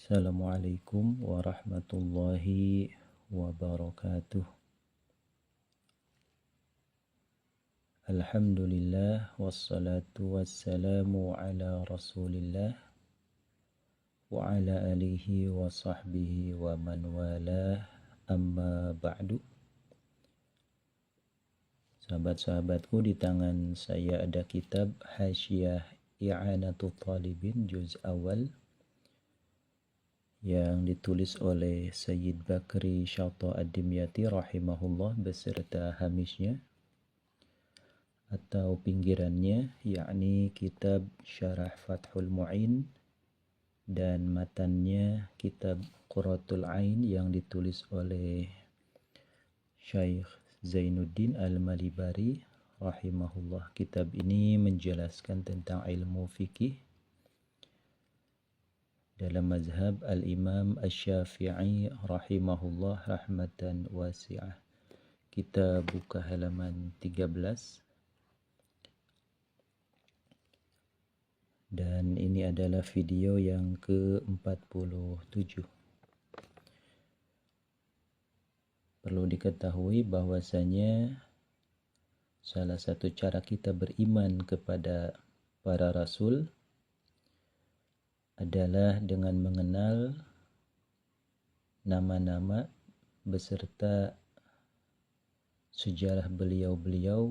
Assalamualaikum warahmatullahi wabarakatuh. Alhamdulillah wassalatu wassalamu ala rasulillah wa ala alihi wa sahbihi wa man walah, amma ba'du. Sahabat-sahabatku, di tangan saya ada kitab Hasyiah I'anatul Talibin juz awal yang ditulis oleh Sayyid Bakri Syata Ad-Dimyati rahimahullah beserta hamisnya atau pinggirannya, yakni kitab Syarah Fathul Mu'in, dan matannya kitab Qurratul Ain yang ditulis oleh Syekh Zainuddin Al-Malibari rahimahullah. Kitab ini menjelaskan tentang ilmu fikih dalam mazhab al-Imam Asy-Syafi'i rahimahullah rahmatan wasi'ah. Kita buka halaman 13. Dan ini adalah video yang ke-47. Perlu diketahui bahwasanya salah satu cara kita beriman kepada para rasul adalah dengan mengenal nama-nama beserta sejarah beliau-beliau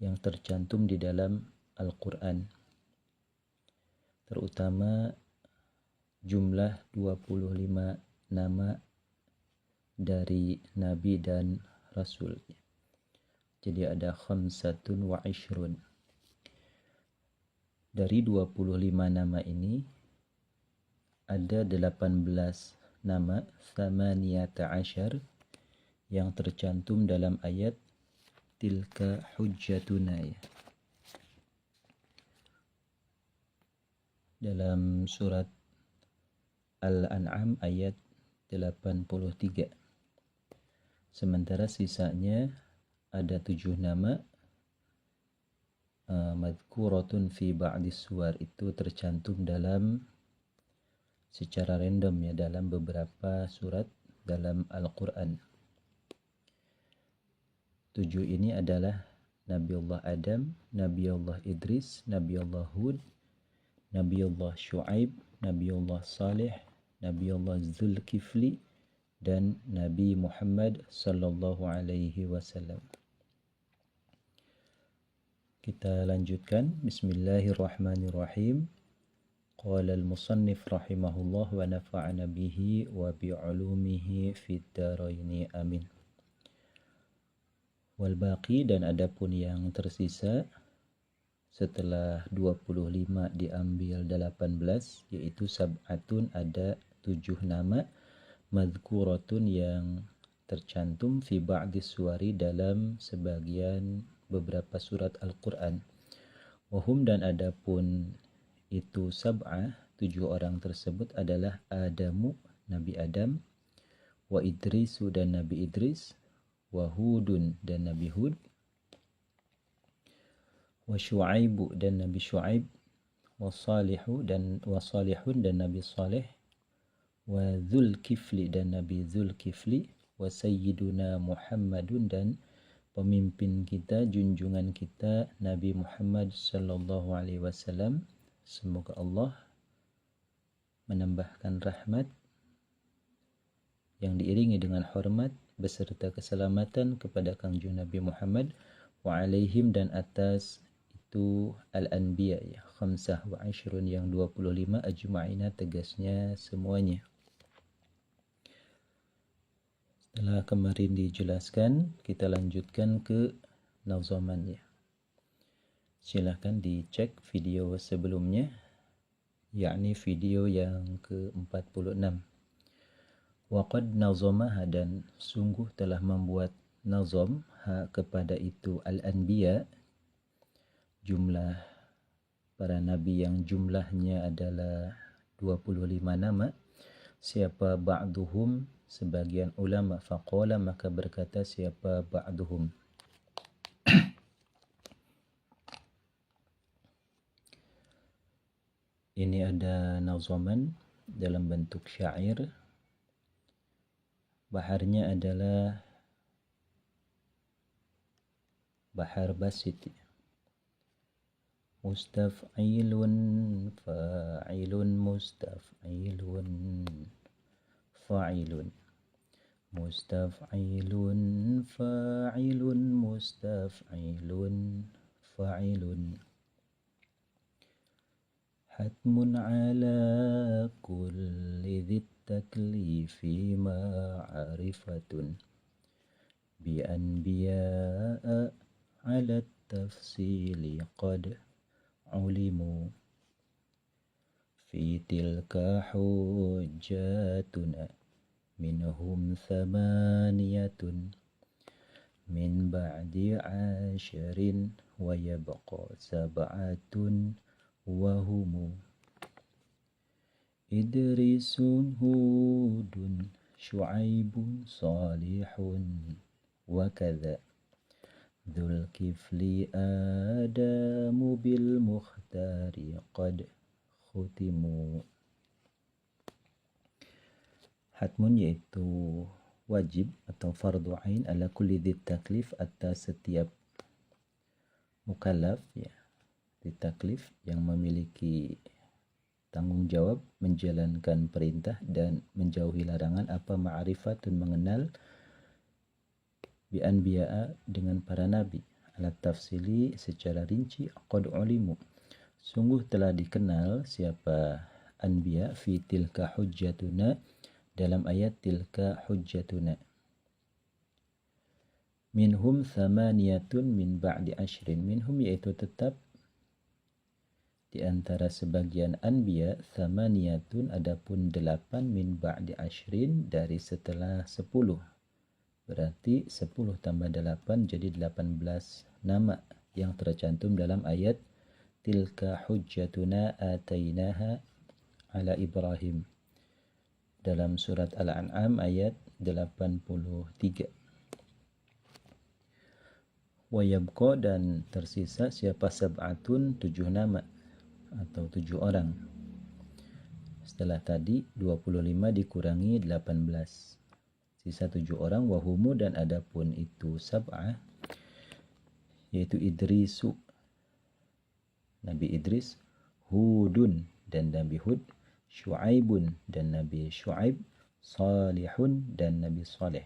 yang tercantum di dalam Al-Quran, terutama jumlah 25 nama dari Nabi dan Rasul. Jadi ada khamsatun wa ishrun. Dari 25 nama ini ada 18 nama thamaniyata asyar yang tercantum dalam ayat tilka hujjatuna, dalam surat Al-An'am ayat 83. Sementara sisanya ada 7 nama madhkuratun fi ba'dis suwar, itu tercantum dalam secara random ya dalam beberapa surat dalam Al-Quran. 7 ini adalah Nabiullah Adam, Nabiullah Idris, Nabiullah Hud, Nabiullah Syu'aib, Nabiullah Saleh, Nabiullah Zulkifli, dan Nabi Muhammad sallallahu alaihi wasallam. Kita lanjutkan. Bismillahirrahmanirrahim. Qala al-musannif rahimahullah wa nafa'ana bihi wa bi'ulumihi fid dharaini amin. Wal baqi, dan adapun yang tersisa setelah 25 diambil 18, yaitu sab'atun, ada 7 nama madhkuratun yang tercantum fi ba'dis suwari, dalam sebagian beberapa surat Al-Quran. Wahum, dan adapun itu sab'ah, 7 orang tersebut adalah Adamu, Nabi Adam, wa Idrisu, dan Nabi Idris, wa Hudun, dan Nabi Hud, wa Syu'aibu, dan Nabi Syu'aib, wa Salihun, dan Nabi Saleh, wa Zulkifli, dan Nabi Zulkifli, wa Sayyiduna Muhammadun, dan pemimpin kita, junjungan kita, Nabi Muhammad sallallahu alaihi wasallam. Semoga Allah menambahkan rahmat yang diiringi dengan hormat beserta keselamatan kepada Kangjeng Nabi Muhammad, wa alaihim, dan atas itu al-anbiya ya, khamsah wa ashrun, yang 25, ajma'ina, tegasnya semuanya. Setelah kemarin dijelaskan, kita lanjutkan ke nazamannya. Silahkan dicek video sebelumnya, yakni video yang ke-46. Waqad nazamaha, dan sungguh telah membuat nazam kepada itu al-anbiya, jumlah para nabi yang jumlahnya adalah 25 nama. Siapa ba'duhum, sebagian ulama, faqala, maka berkata siapa ba'duhum. Ini ada nazaman dalam bentuk syair. Baharnya adalah bahar basit. Mustaf'ilun fa'ilun mustaf'ilun fa'ilun mustaf'ilun fa'ilun mustaf'ilun fa'ilun hatmun ala kulli dhit taklifi ma'arifatun bi anbiya'a ala tafsili qad ulimu fi tilka hujjatuna minhum thamaniyatun min ba'di ashrin wa yabqa sab'atun wa humu Idrisun Hudun Syu'aibun Salihun wa kadza Dzulkifli Adamu bil Mukhtari qad khutimu. Hatmun yaitu wajib atau fardu ain ala kulli dzit taklif atas setiap mukallaf ya, dzit taklif yang memiliki tanggung jawab menjalankan perintah dan menjauhi larangan apa ma'rifatun mengenal bi anbiya'a dengan para nabi alat tafsili secara rinci qad ulimu sungguh telah dikenal siapa anbiya fi tilka hujjatuna dalam ayat tilka hujjatuna minhum thamaniyatun min ba'di ashrin minhum yaitu tetap di antara sebagian anbiya thamaniyatun adapun 8 min ba'di ashrin dari setelah 10 berarti 10 tambah 8 jadi 18 nama yang tercantum dalam ayat tilka hujjatuna atainaha ala Ibrahim dalam surat Al-An'am ayat 83 wa yabqa dan tersisa siapa sab'atun 7 nama atau 7 orang. Setelah tadi 25 dikurangi 18. Sisa 7 orang wahumu dan adapun itu sab'ah yaitu Idrisu Nabi Idris, Hudun dan Nabi Hud, Syu'aibun dan Nabi Syu'aib, Salihun dan Nabi Saleh.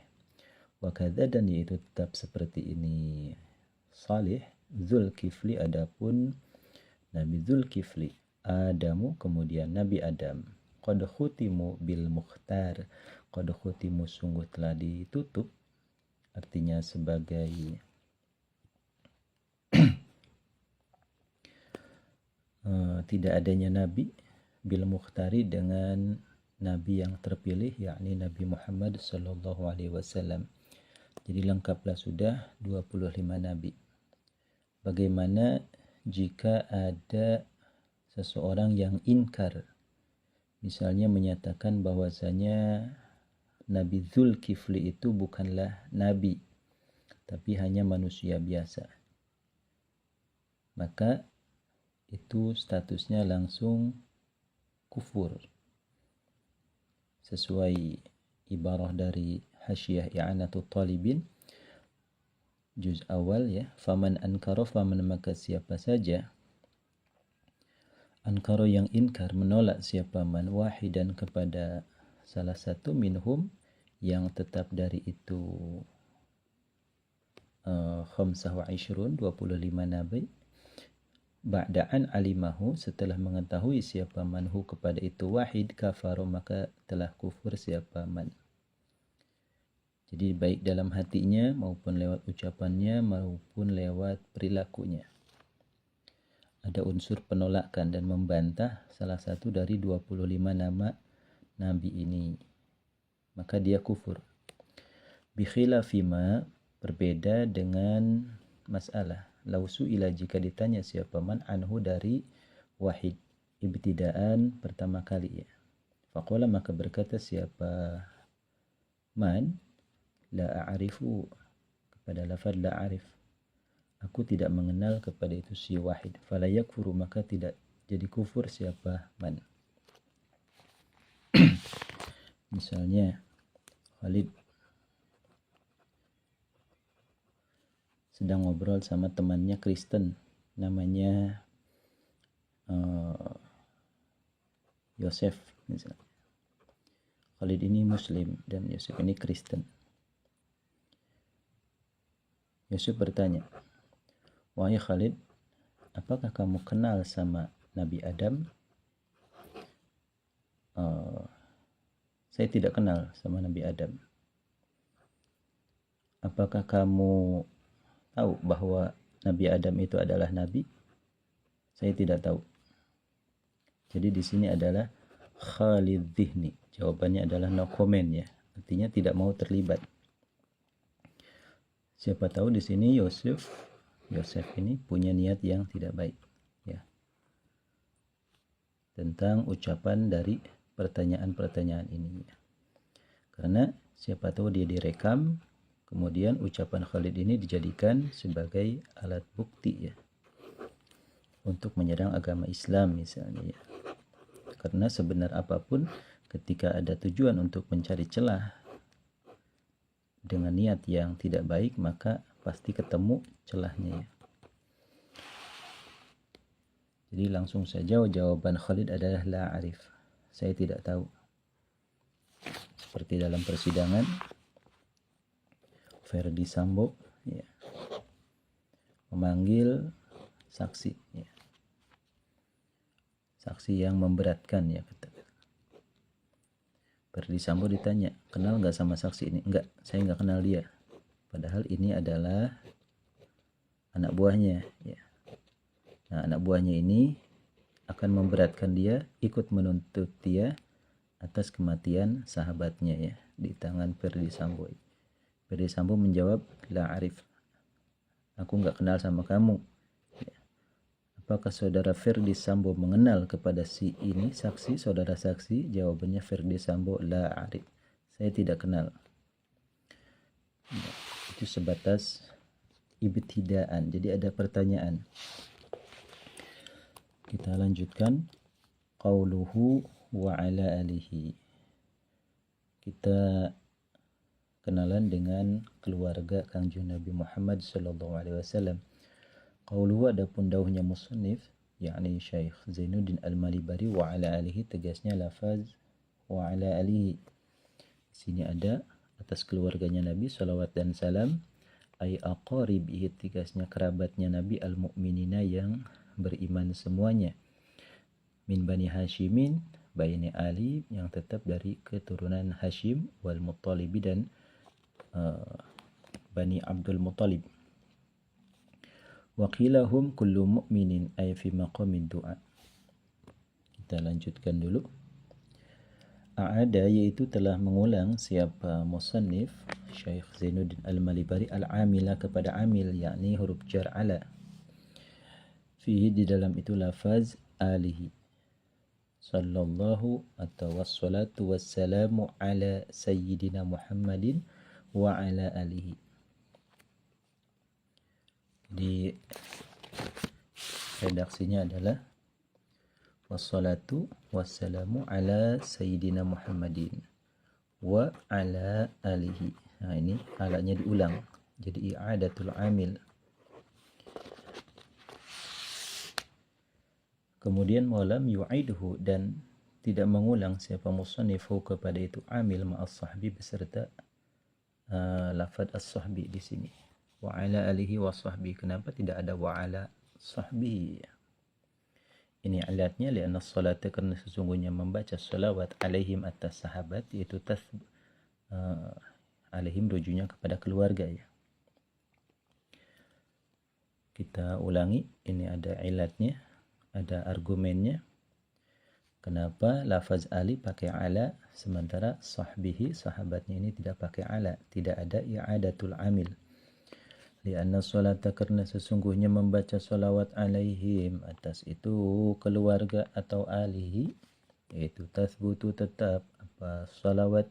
Wa kadza dan yaitu tetap seperti ini Salih, Dzulkifli adapun Nabi Dzulkifli, Adamu kemudian Nabi Adam. Qad khutimu bil Mukhtar. Qad khutimu sungguh telah ditutup artinya sebagai tidak adanya nabi bil Mukhtari dengan nabi yang terpilih yakni Nabi Muhammad sallallahu alaihi wasallam. Jadi lengkaplah sudah 25 nabi. Bagaimana jika ada seseorang yang inkar, misalnya menyatakan bahwasanya Nabi Dzulkifli itu bukanlah nabi, tapi hanya manusia biasa, maka itu statusnya langsung kufur. Sesuai ibarah dari Hasyiah I'anatul Talibin juz awal ya, faman ankara faman maka siapa saja ankara yang inkar menolak siapa man wahidan kepada salah satu minhum yang tetap dari itu 25 nabi ba'da'an alimahu setelah mengetahui siapa manhu kepada itu wahid kafaru maka telah kufur siapa man. Jadi baik dalam hatinya maupun lewat ucapannya maupun lewat perilakunya ada unsur penolakan dan membantah salah satu dari 25 nama nabi ini, maka dia kufur. Bi khilafima berbeda dengan masalah lausu ila jika ditanya siapa man anhu dari wahid ibtidaan pertama kali ya. Faqala maka berkata siapa man la a'rifu kepada lafaz la a'rif aku tidak mengenal kepada itu si wahid fala yakfuru maka tidak jadi kufur siapa man. Misalnya Khalid sedang ngobrol sama temannya Kristen, namanya Yosef misalnya. Khalid ini Muslim dan Yosef ini Kristen. Yosef bertanya, "Wahai Khalid, apakah kamu kenal sama Nabi Adam?" Saya tidak kenal sama Nabi Adam. Apakah kamu tahu bahwa Nabi Adam itu adalah nabi? Saya tidak tahu. Jadi di sini adalah Khalid Dhihni. Jawabannya adalah no comment ya. Artinya tidak mau terlibat. Siapa tahu di sini Yosef ini punya niat yang tidak baik ya. Tentang ucapan dari pertanyaan-pertanyaan ini. Karena siapa tahu dia direkam, kemudian ucapan Khalid ini dijadikan sebagai alat bukti ya, untuk menyerang agama Islam misalnya ya. Karena sebenar apapun, ketika ada tujuan untuk mencari celah dengan niat yang tidak baik, maka pasti ketemu celahnya ya. Jadi langsung saja jawaban Khalid adalah la arif. Saya tidak tahu. Seperti dalam persidangan Verdi Sambo ya, memanggil saksi ya. Saksi yang memberatkan ya kata. Verdi Sambo ditanya, "Kenal nggak sama saksi ini?" "Enggak, saya nggak kenal dia." Padahal ini adalah anak buahnya ya. Nah, anak buahnya ini akan memberatkan dia, ikut menuntut dia atas kematian sahabatnya ya, di tangan Verdi Sambo. Verdi Sambo menjawab, "La arif." Aku nggak kenal sama kamu. Ya. Apakah saudara Verdi Sambo mengenal kepada si ini saksi, saudara saksi? Jawabannya Verdi Sambo, la arif. Saya tidak kenal. Ya, itu sebatas ibtidaan. Jadi ada pertanyaan. Kita lanjutkan. Qauluhu wa ala alihi. Kita kenalan dengan keluarga Kangjeng Nabi Muhammad sallallahu alaihi wasallam. Qauluhu, adapun dauhnya musannif yakni Syekh Zainuddin Al-Malibari, wa ala alihi, tegasnya lafaz wa ala alihi. Di sini ada atas keluarganya Nabi salawat dan salam, ay aqaribihi, tegasnya kerabatnya Nabi al-mu'minina yang beriman semuanya, min Bani Hashimin, Bani Ali yang tetap dari keturunan Hashim, wal Muttalibi dan Bani Abdul Muttalib. Waqilahum kullu mu'minin ay fi maqamid du'a. Kita lanjutkan dulu. A'ada, yaitu telah mengulang siapa musannif Syekh Zainuddin Al-Malibari al-amila kepada amil, yakni huruf jar ala. Fihi, di dalam itu lafaz alihi. Sallallahu atau wassalatu wassalamu ala sayyidina Muhammadin wa ala alihi. Di redaksinya adalah wassalatu wassalamu ala sayyidina Muhammadin wa ala alihi. Nah, ini alanya diulang, jadi i'adatul amil. Kemudian walam yu'idhu, dan tidak mengulang siapa musannifu kepada itu amil ma'as sahbi beserta lafaz as-sahbi di sini. Wa ala alihi wa sahbi. Kenapa tidak ada wa ala sahbihi? Ini alatnya lianna salata, karena sesungguhnya membaca salawat alaihim atas sahabat, yaitu alaihim rujuknya kepada keluarga ya. Kita ulangi, ini ada ilatnya, ada argumennya. Kenapa lafaz ali pakai ala sementara sahbihi, sahabatnya ini tidak pakai ala, tidak ada i'adatul amil. Lianna salata, karena sesungguhnya membaca salawat alaihim atas itu keluarga atau alihi, yaitu tathbutu tetap apa salawat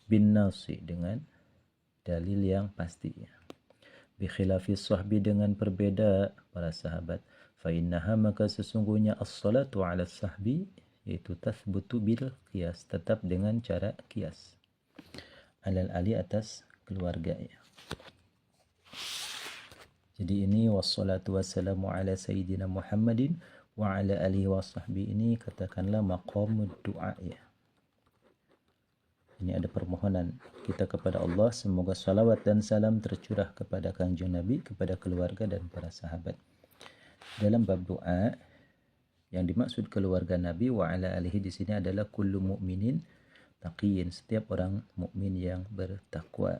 bin nasi dengan dalil yang pasti ya. Bi khilafis sahbi, dengan berbeda para sahabat. Fa innaha, maka sesungguhnya as-salatu ala sahbi, yaitu tathbutu bil qiyas, tetap dengan cara qiyas. Alal ali atas keluarga ya. Jadi ini wassalatu wassalamu ala sayyidina Muhammadin wa ala alihi wa sahbihi, ini katakanlah maqamud du'a ya. Ini ada permohonan kita kepada Allah, semoga salawat dan salam tercurah kepada Kanjeng Nabi, kepada keluarga dan para sahabat. Dalam bab doa, yang dimaksud keluarga Nabi wa ala alihi di sini adalah kullu mu'minin taqiyin, setiap orang mukmin yang bertakwa.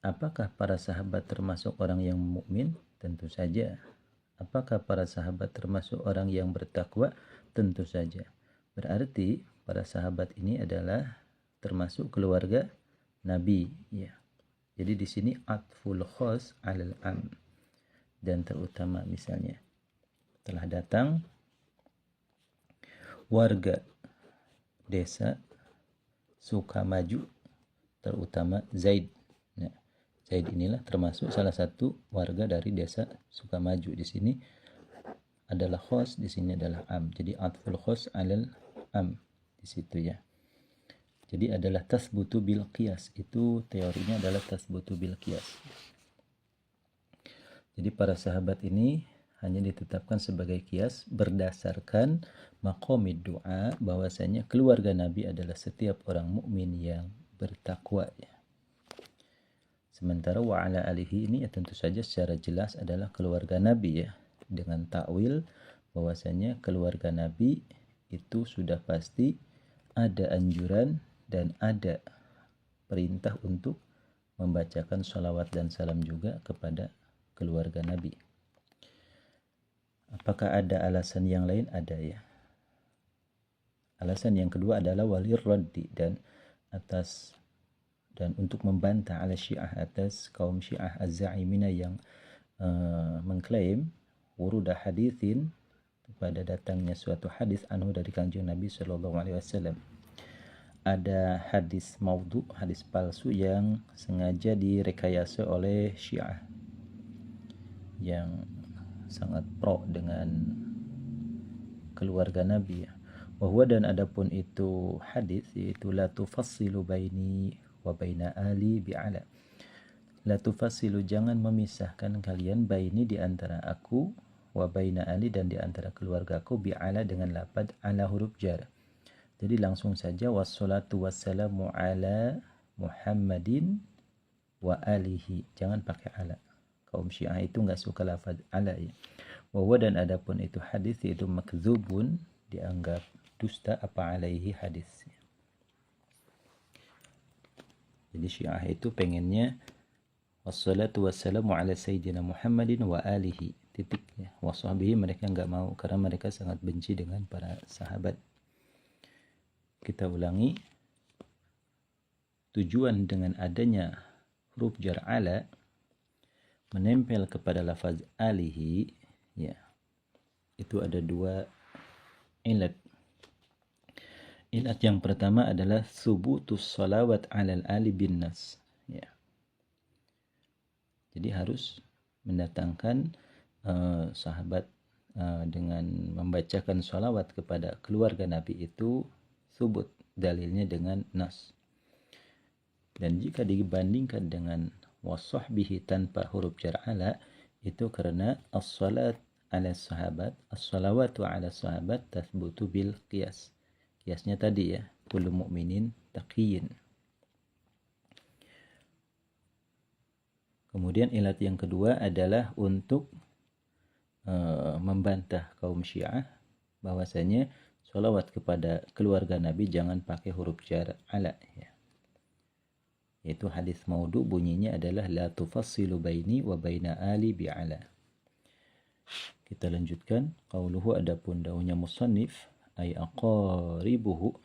Apakah para sahabat termasuk orang yang mukmin? Tentu saja. Apakah para sahabat termasuk orang yang bertakwa? Tentu saja. Berarti para sahabat ini adalah termasuk keluarga Nabi ya. Jadi di sini atful khas 'alal am, dan terutama misalnya telah datang warga desa Sukamaju, terutama Zaid. Nah, Zaid inilah termasuk salah satu warga dari desa Sukamaju. Di sini adalah khas, di sini adalah am. Jadi atful khas 'alal am di situ ya. Jadi adalah tasbutu bil qiyas, itu teorinya adalah tasbutu bil qiyas. Jadi para sahabat ini hanya ditetapkan sebagai qiyas berdasarkan maqamid doa, bahwasanya keluarga Nabi adalah setiap orang mukmin yang bertakwa ya. Sementara wa ala alihi ini ya tentu saja secara jelas adalah keluarga Nabi ya, dengan takwil bahwasanya keluarga Nabi itu sudah pasti ada anjuran dan ada perintah untuk membacakan sholawat dan salam juga kepada keluarga Nabi. Apakah ada alasan yang lain? Ada ya. Alasan yang kedua adalah walir raddi, dan untuk membantah ala Syiah, atas kaum Syiah az-za'imina yang mengklaim wuruda haditsin, pada datangnya suatu hadis anhu dari Kanjeng Nabi sallallahu alaihi wasallam. Ada hadis maudhu, hadis palsu yang sengaja direkayasa oleh Syiah yang sangat pro dengan keluarga Nabi. Wahwa, dan adapun itu hadis, yaitu la tufassilu baini wa baina ali bi'ala. La tufassilu, jangan memisahkan kalian, baini di antara aku, wa baina ali, dan di antara keluargaku, bi'ala dengan lafaz ala huruf jar. Jadi langsung saja wassalatu wassalamu ala Muhammadin wa alihi, jangan pakai ala. Kaum Syiah itu enggak suka lafaz ala ya. Wa dan adapun itu hadis, itu makdzubun, dianggap dusta, apa alaihi hadis. Jadi Syiah itu pengennya wassalatu wassalamu ala sayyidina Muhammadin wa alihi, titik ya. Wa sahbihi mereka enggak mau, karena mereka sangat benci dengan para sahabat. Kita ulangi, tujuan dengan adanya huruf jar ala menempel kepada lafaz alihi ya, itu ada dua ilat. Ilat yang pertama adalah subutus salawat alal ali bin nas ya. Jadi harus mendatangkan sahabat dengan membacakan salawat kepada keluarga Nabi itu subut, dalilnya dengan nas. Dan jika dibandingkan dengan wasahbihi tanpa huruf jar ala, itu karena as-salat ala sahabat, as-salawatu ala sahabat tathbutu bil qiyas. Qiyasnya tadi ya, kullu mu'minin taqiyin. Kemudian ilat yang kedua adalah untuk membantah kaum Syiah bahwasanya sholawat kepada keluarga Nabi jangan pakai huruf jar ala ya. Yaitu hadis maudhu, bunyinya adalah la tufassilu baini wa baina ali bi'ala. Kita lanjutkan qauluhu, adapun daunnya musannif ay aqaribuhu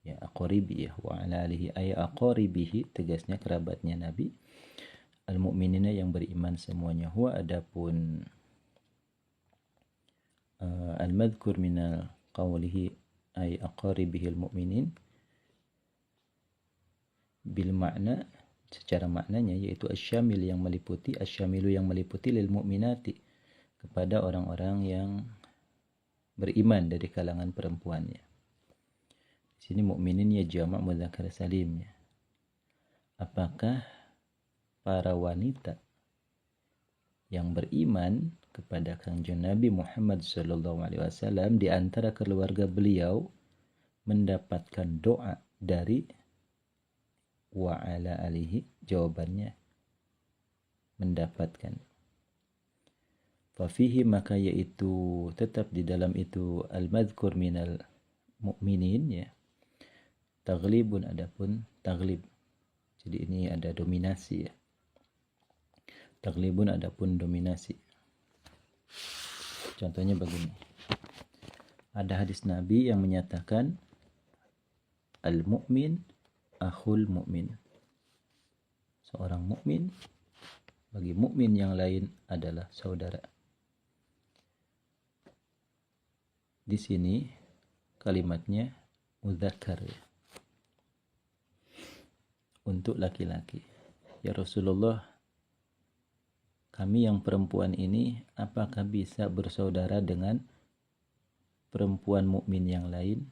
ya, aqaribi ya, wa ala alihi ay aqaribihi, tegasnya kerabatnya Nabi, al-mu'minina yang beriman semuanya. Huwa, adapun al-madhkur minal qawlihi ay aqaribihi al-mu'minin bil makna, secara maknanya yaitu asyamil yang meliputi, asyamilu yang meliputi, lil mu'minati kepada orang-orang yang beriman dari kalangan perempuannya. Di sini mukminin ya jamak mudzakkar salim ya. Apakah para wanita yang beriman kepada Kangjeng Nabi Muhammad SAW di antara keluarga beliau mendapatkan doa dari wa ala alihi? Jawabannya mendapatkan. Fafihi, maka yaitu tetap di dalam itu al-madhkur minal mu'minin ya. Taglibun, adapun taglib. Jadi ini ada dominasi ya. Taglibun adapun dominasi. Contohnya begini. Ada hadis Nabi yang menyatakan al-mu'min akhul mu'min. Seorang mukmin bagi mukmin yang lain adalah saudara. Di sini kalimatnya mudzakkar ya. Untuk laki-laki. Ya Rasulullah, kami yang perempuan ini apakah bisa bersaudara dengan perempuan mukmin yang lain?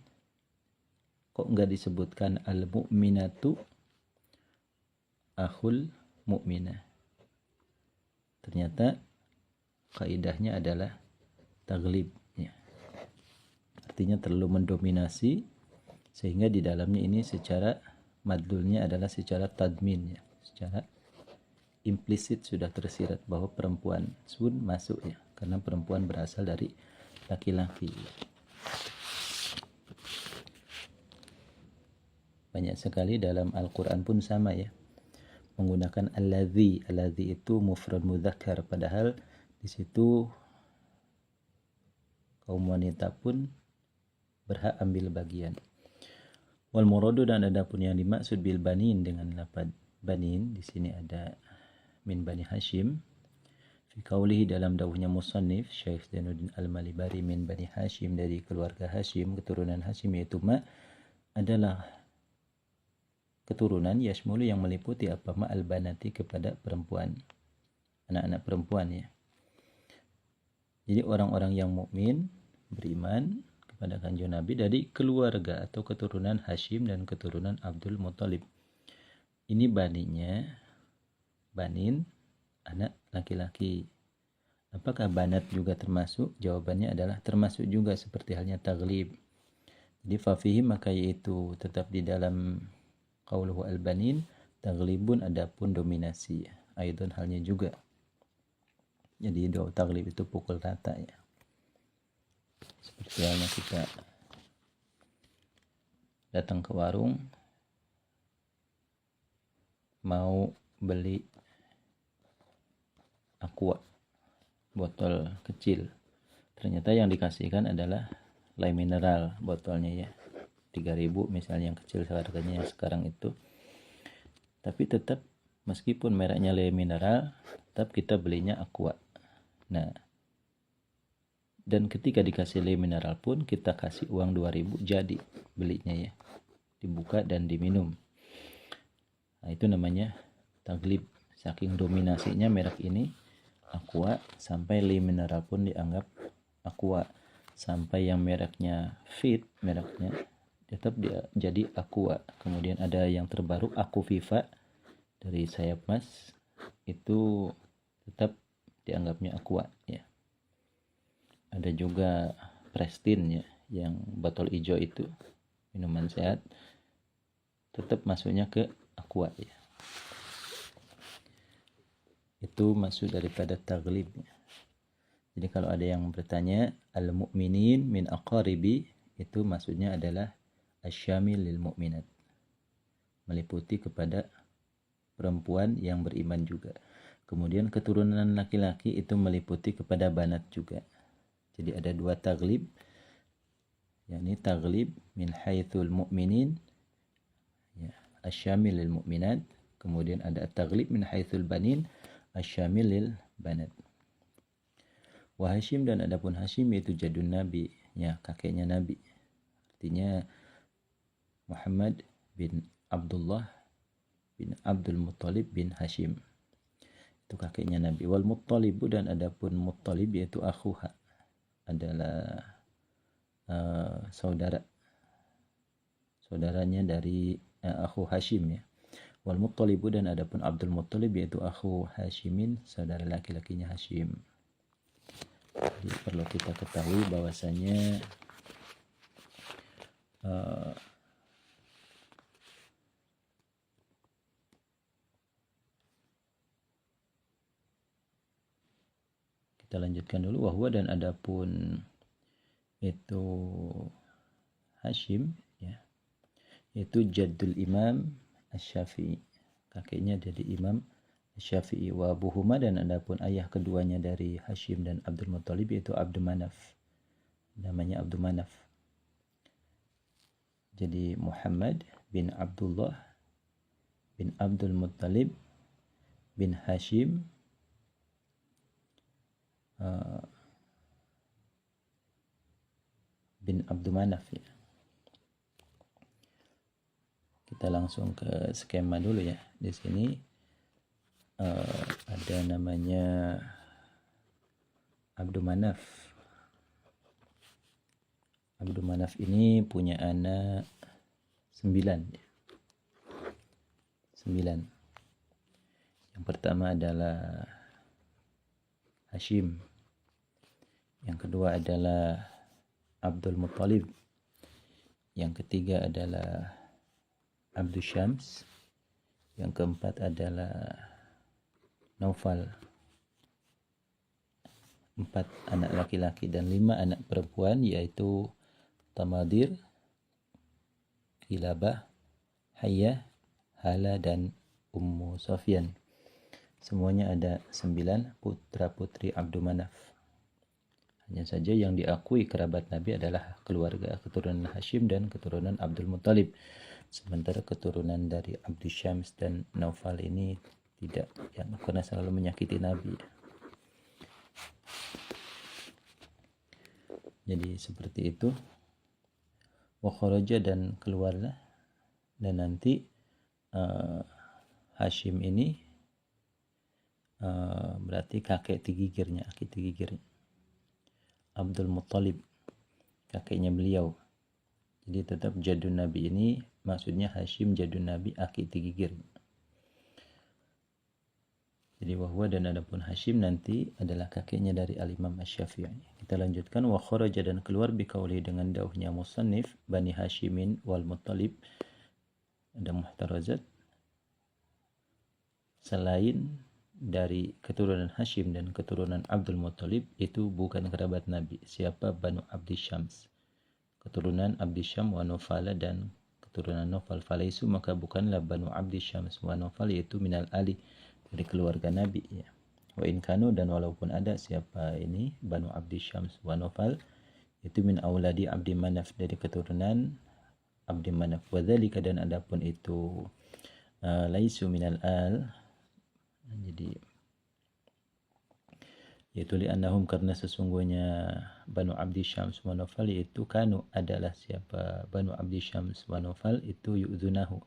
Kok enggak disebutkan al-mu'minatu akhul mu'minah? Ternyata kaidahnya adalah taglib ya. Artinya terlalu mendominasi sehingga di dalamnya ini secara madlulnya adalah secara tadmin ya. Secara implisit sudah tersirat bahwa perempuan pun masuk ya, karena perempuan berasal dari laki-laki. Banyak sekali dalam Al-Quran pun sama ya, menggunakan alladzi. Alladzi itu mufrad mudzakkar, padahal di situ kaum wanita pun berhak ambil bagian. Wal muradu, dan adapun yang dimaksud bil banin dengan lafaz banin di sini ada min Bani Hashim. Fi qaulihi, dalam dawuhnya musannif Syekh Zainuddin Al-Malibari, min Bani Hashim, dari keluarga Hashim, keturunan Hashim, yaitu ma adalah keturunan yashmulu yang meliputi apa ma al-banati, kepada perempuan, anak-anak perempuan ya. Jadi orang-orang yang mukmin beriman kepada Kanjeng Nabi dari keluarga atau keturunan Hashim dan keturunan Abdul Muthalib. Ini baninya, banin, anak laki-laki. Apakah banat juga termasuk? Jawabannya adalah termasuk juga, seperti halnya taglib. Jadi fafihi, maka yaitu tetap di dalam qauluhu al-banin taglibun, adapun dominasi. Aidon, halnya juga. Jadi doa taglib itu pukul rata ya. Seperti halnya kita datang ke warung mau beli aqua botol kecil, ternyata yang dikasihkan adalah lime mineral botolnya ya, 3.000 misalnya yang kecil harganya yang sekarang itu. Tapi tetap meskipun mereknya lime mineral, tetap kita belinya aqua. Nah, dan ketika dikasih lime mineral pun kita kasih uang 2.000, jadi belinya ya, dibuka dan diminum. Nah, itu namanya taglib. Saking dominasinya merek ini aqua, sampai lime mineral pun dianggap aqua, sampai yang mereknya Fit, mereknya tetap dia jadi aqua. Kemudian ada yang terbaru Aku Viva dari Sayap Mas, itu tetap dianggapnya aqua ya. Ada juga Prestin ya, yang botol hijau itu, minuman sehat, tetap masuknya ke aqua ya. Itu maksud daripada taglib. Jadi kalau ada yang bertanya al-mu'minin min aqaribi, itu maksudnya adalah asyamil lil mu'minat, meliputi kepada perempuan yang beriman juga. Kemudian keturunan laki-laki itu meliputi kepada banat juga. Jadi ada dua taglib, yakni taglib min haitsul mu'minin ya, asyamil lil mu'minat. Kemudian ada taglib min haitsul banin, asyamil lil banat. Wa Hashim, dan adapun Hashim yaitu jadun Nabi ya, kakeknya Nabi. Artinya Muhammad bin Abdullah bin Abdul Muttalib bin Hashim, itu kakeknya Nabi. Wal Muttalibu, dan adapun Muttalib yaitu akhuha, adalah saudaranya dari akhu Hashim ya. Wal Muttalibu, dan adapun Abdul Muttalib yaitu akhu Hashimin, saudara laki-lakinya Hashim. Jadi perlu kita ketahui bahwasanya kita lanjutkan dulu. Wahwa, dan adapun itu Hashim ya, yaitu Jaddul Imam Asy-Syafi'i, kakeknya dari Imam Asy-Syafi'i. Wa abuhuma, dan adapun ayah keduanya dari Hashim dan Abdul Muttalib yaitu Abdul Manaf, namanya Abdul Manaf. Jadi Muhammad bin Abdullah bin Abdul Muttalib bin Hashim bin Abdul Manaf ya. Kita langsung ke skema dulu ya. Di sini ada namanya Abdul Manaf. Abdul Manaf ini punya anak 9. Yang pertama adalah Hashim. Yang kedua adalah Abdul Muttalib. Yang ketiga adalah Abdul Syams. Yang keempat adalah Naufal. 4 anak laki-laki dan 5 anak perempuan, yaitu Tamadir, Kilabah, Hayyah, Hala, dan Ummu Sofyan. Semuanya ada 9 putra-putri Abdul Manaf. Hanya saja yang diakui kerabat Nabi adalah keluarga keturunan Hashim dan keturunan Abdul Muttalib. Sementara keturunan dari Abdul Syams dan Naufal ini tidak, yang karena selalu menyakiti Nabi. Jadi seperti itu. Wa kharaja, dan keluarlah, dan nanti Hashim ini berarti kakek tigigirnya, aki tigigirnya. Abdul Muttalib kakeknya beliau. Jadi tetap jadun Nabi ini maksudnya Hashim jadun Nabi, aki tigigir. Jadi wahwa, dan adapun Hashim nanti adalah kakeknya dari Al-Imam Asy-Syafi'i. Kita lanjutkan. Wa kharaja, dan keluar biqauli, dengan dauhnya musannif, Bani Hashimin wal Muttalib, ada muhtarazat, selain dari keturunan Hashim dan keturunan Abdul Muttalib itu bukan kerabat Nabi. Siapa? Banu Abdi Syams, keturunan Abdi Syam wa Nufala, dan keturunan Nufal. Falaisu, maka bukanlah Banu Abdi Syams wa Nufal, yaitu minal ali, dari keluarga Nabi ya. Wa in kanu, dan walaupun ada siapa ini Banu Abdi Syams wa Nufal, itu min auladi Abdi Manaf, dari keturunan Abdi Manaf. Wa dzalika, dan adapun itu laisu minal al, jadi yaitu li'annahum, karena sesungguhnya Banu Abdi Syams wa Nufal yaitu kanu adalah siapa Banu Abdi Syams wa Nufal itu yu'dzunahu,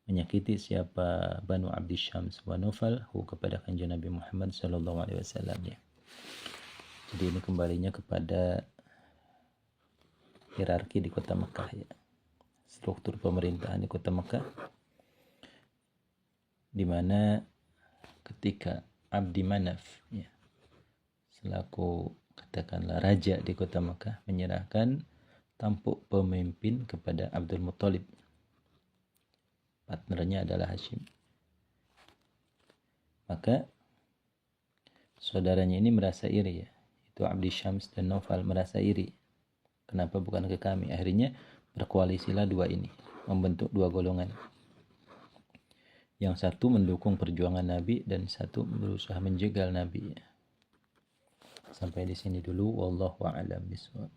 menyakiti siapa Banu Abdi Syams wa Nufal hu, kepada kanjeng Nabi Muhammad sallallahu alaihi wasallam ya. Jadi ini kembalinya kepada hierarki di kota Mekah ya. Struktur pemerintahan di kota Mekah, di mana ketika Abdi Manaf ya, selaku katakanlah raja di kota Mekah, menyerahkan tampuk pemimpin kepada Abdul Muttalib, partnernya adalah Hashim, maka saudaranya ini merasa iri ya, itu Abdi Syams dan Naufal merasa iri, kenapa bukan ke kami. Akhirnya berkoalisilah dua ini, membentuk dua golongan. Yang satu mendukung perjuangan Nabi dan satu berusaha menjegal Nabi. Sampai di sini dulu, wallahu a'lam bishawab.